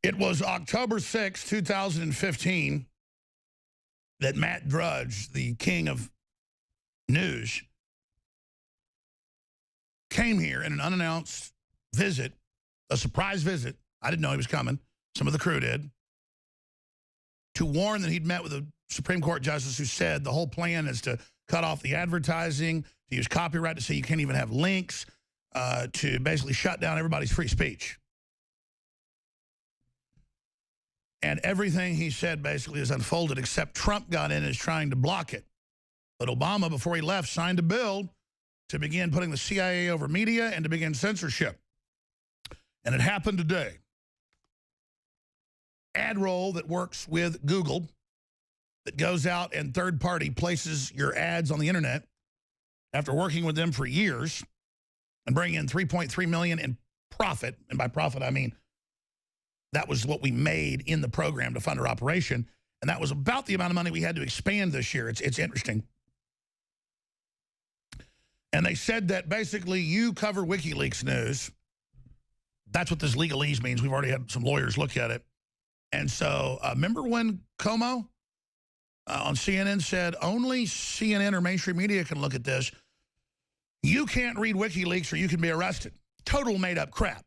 It was October 6, 2015, that Matt Drudge, the king of news, came here in an unannounced visit, a surprise visit. I didn't know he was coming. Some of the crew did. To warn that he'd met with a Supreme Court justice who said the whole plan is to cut off the advertising, to use copyright to say you can't even have links, to basically shut down everybody's free speech. And everything he said basically is unfolded, except Trump got in and is trying to block it. But Obama, before he left, signed a bill to begin putting the CIA over media and to begin censorship. And it happened today. AdRoll that works with Google, that goes out and third-party places your ads on the internet after working with them for years and bring in $3.3 million in profit. And by profit, I mean that was what we made in the program to fund our operation. And that was about the amount of money we had to expand this year. It's interesting. And they said that basically you cover WikiLeaks news. That's what this legalese means. We've already had some lawyers look at it. And so remember when Como on CNN said only CNN or mainstream media can look at this? You can't read WikiLeaks or you can be arrested. Total made-up crap.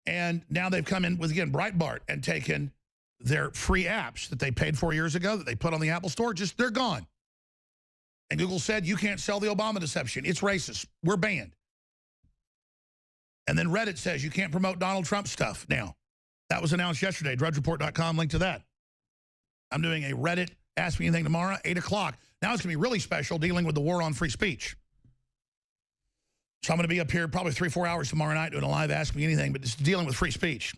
And now they've come in with, again, Breitbart and taken their free apps that they paid for years ago that they put on the Apple Store, just they're gone. And Google said, you can't sell the Obama deception. It's racist. We're banned. And then Reddit says you can't promote Donald Trump stuff now. That was announced yesterday. DrudgeReport.com, link to that. I'm doing a Reddit Ask Me Anything tomorrow, 8 o'clock. Now it's going to be really special, dealing with the war on free speech. So I'm going to be up here probably 3-4 hours tomorrow night doing a live Ask Me Anything, but it's dealing with free speech.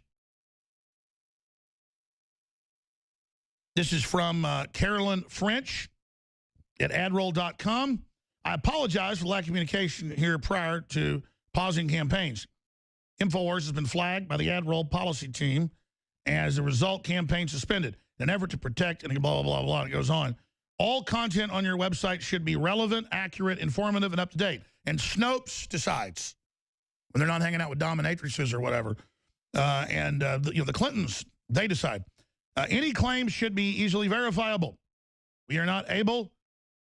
This is from Carolyn French at adroll.com. I apologize for lack of communication here prior to pausing campaigns. Infowars has been flagged by the AdRoll policy team. As a result, campaign suspended. In an effort to protect and blah, blah, blah, blah, it goes on. All content on your website should be relevant, accurate, informative, and up-to-date. And Snopes decides when they're not hanging out with dominatrices or whatever. The Clintons, they decide. Any claims should be easily verifiable. We are not able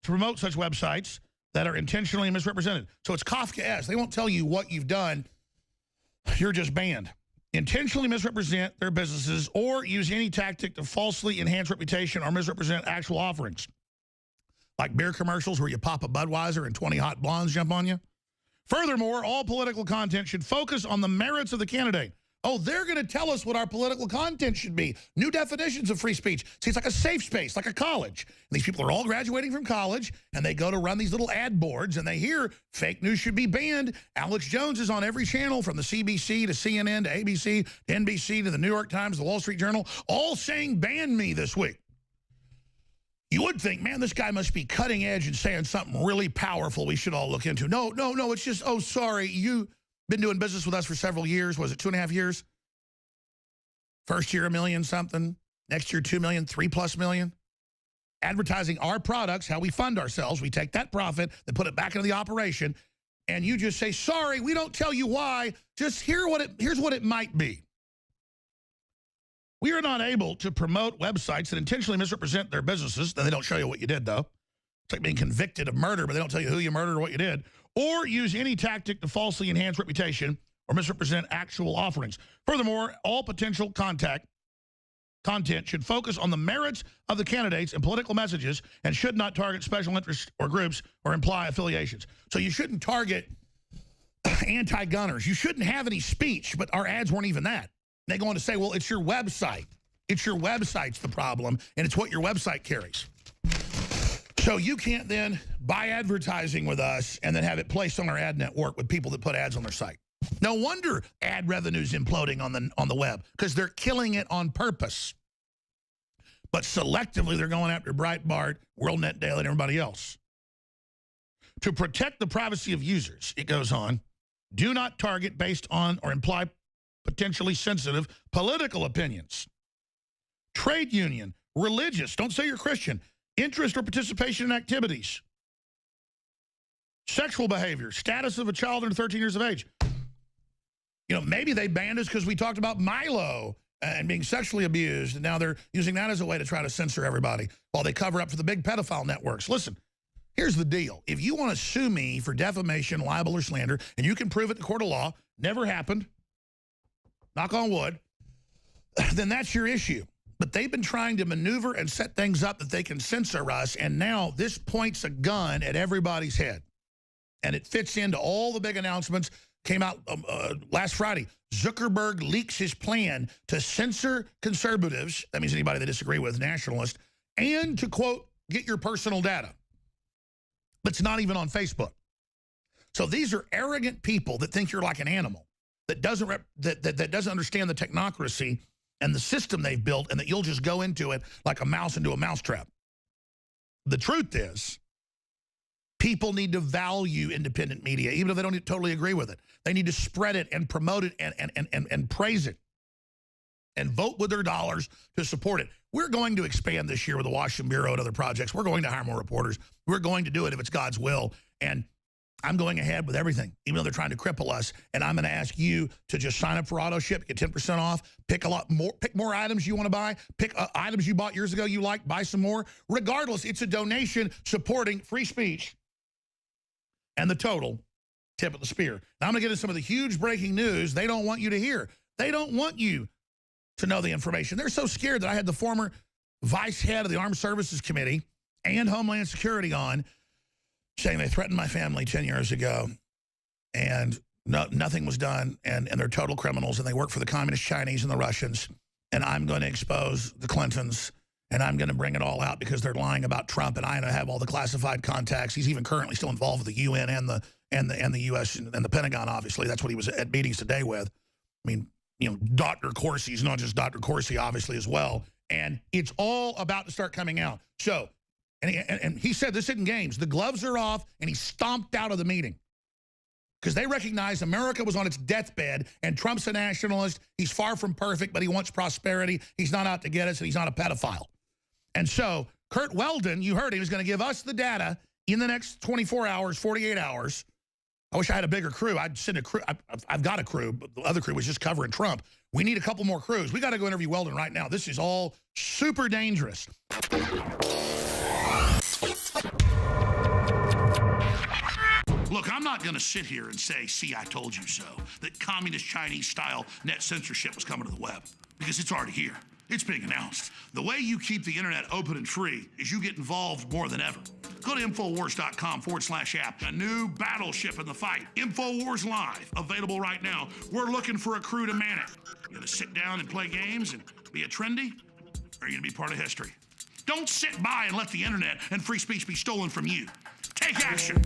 to promote such websites that are intentionally misrepresented. So it's Kafka-esque. They won't tell you what you've done. You're just banned. Intentionally misrepresent their businesses or use any tactic to falsely enhance reputation or misrepresent actual offerings. Like beer commercials where you pop a Budweiser and 20 hot blondes jump on you. Furthermore, all political content should focus on the merits of the candidate. Oh, they're going to tell us what our political content should be. New definitions of free speech. See, it's like a safe space, like a college. And these people are all graduating from college, and they go to run these little ad boards, and they hear fake news should be banned. Alex Jones is on every channel, from the CBC to CNN to ABC to NBC to the New York Times, the Wall Street Journal, all saying ban me this week. You would think, man, this guy must be cutting edge and saying something really powerful we should all look into. No, it's just, oh, sorry, you've been doing business with us for several years. Was it 2.5 years? First year, $1 million something. Next year, 2 million, 3+ million. Advertising our products, how we fund ourselves. We take that profit, then put it back into the operation, and you just say, sorry, we don't tell you why. Just here's what it might be. We are not able to promote websites that intentionally misrepresent their businesses. Then they don't show you what you did, though. It's like being convicted of murder, but they don't tell you who you murdered or what you did. Or use any tactic to falsely enhance reputation or misrepresent actual offerings. Furthermore, all potential content should focus on the merits of the candidates and political messages and should not target special interests or groups or imply affiliations. So you shouldn't target anti-gunners. You shouldn't have any speech, but our ads weren't even that. They go on to say, well, it's your website. It's your website's the problem, and it's what your website carries. So you can't then buy advertising with us and then have it placed on our ad network with people that put ads on their site. No wonder ad revenue's imploding on the web, because they're killing it on purpose. But selectively, they're going after Breitbart, WorldNet Daily, and everybody else. To protect the privacy of users, it goes on, do not target based on or imply potentially sensitive political opinions. Trade union, religious, don't say you're Christian, interest or participation in activities. Sexual behavior, status of a child under 13 years of age. You know, maybe they banned us because we talked about Milo and being sexually abused, and now they're using that as a way to try to censor everybody while they cover up for the big pedophile networks. Listen, here's the deal. If you want to sue me for defamation, libel, or slander, and you can prove it in the court of law, never happened, knock on wood, then that's your issue. But they've been trying to maneuver and set things up that they can censor us, and now this points a gun at everybody's head. And it fits into all the big announcements. Came out last Friday. Zuckerberg leaks his plan to censor conservatives, that means anybody they disagree with, nationalists, and to, quote, get your personal data. But it's not even on Facebook. So these are arrogant people that think you're like an animal, that doesn't that doesn't understand the technocracy and the system they've built, and that you'll just go into it like a mouse into a mousetrap. The truth is, people need to value independent media, even if they don't totally agree with it. They need to spread it and promote it and praise it and vote with their dollars to support it. We're going to expand this year with the Washington Bureau and other projects. We're going to hire more reporters. We're going to do it if it's God's will. And I'm going ahead with everything, even though they're trying to cripple us. And I'm going to ask you to just sign up for auto ship, get 10% off, pick more items you want to buy, pick items you bought years ago you like, buy some more. Regardless, it's a donation supporting free speech and the total tip of the spear. Now I'm going to get into some of the huge breaking news they don't want you to hear. They don't want you to know the information. They're so scared that I had the former vice head of the Armed Services Committee and Homeland Security on, saying they threatened my family 10 years ago and nothing was done, and they're total criminals, and they work for the Communist Chinese and the Russians, and I'm going to expose the Clintons, and I'm going to bring it all out because they're lying about Trump, and I have all the classified contacts. He's even currently still involved with the UN and the U.S. and the Pentagon, obviously. That's what he was at meetings today with. I mean, you know, Dr. Corsi's not just Dr. Corsi, obviously, as well. And it's all about to start coming out. So, and he said this isn't games. The gloves are off, and he stomped out of the meeting because they recognize America was on its deathbed, and Trump's a nationalist. He's far from perfect, but he wants prosperity. He's not out to get us, and he's not a pedophile. And so Kurt Weldon, you heard he was going to give us the data in the next 24 hours, 48 hours. I wish I had a bigger crew. I'd send a crew. I've got a crew, but the other crew was just covering Trump. We need a couple more crews. We got to go interview Weldon right now. This is all super dangerous. Look, I'm not going to sit here and say, see, I told you so, that communist Chinese-style net censorship was coming to the web, because it's already here. It's being announced. The way you keep the internet open and free is you get involved more than ever. Go to Infowars.com/app. A new battleship in the fight. Infowars Live, available right now. We're looking for a crew to man it. You gonna sit down and play games and be a trendy? Or are you gonna be part of history? Don't sit by and let the internet and free speech be stolen from you. Take action.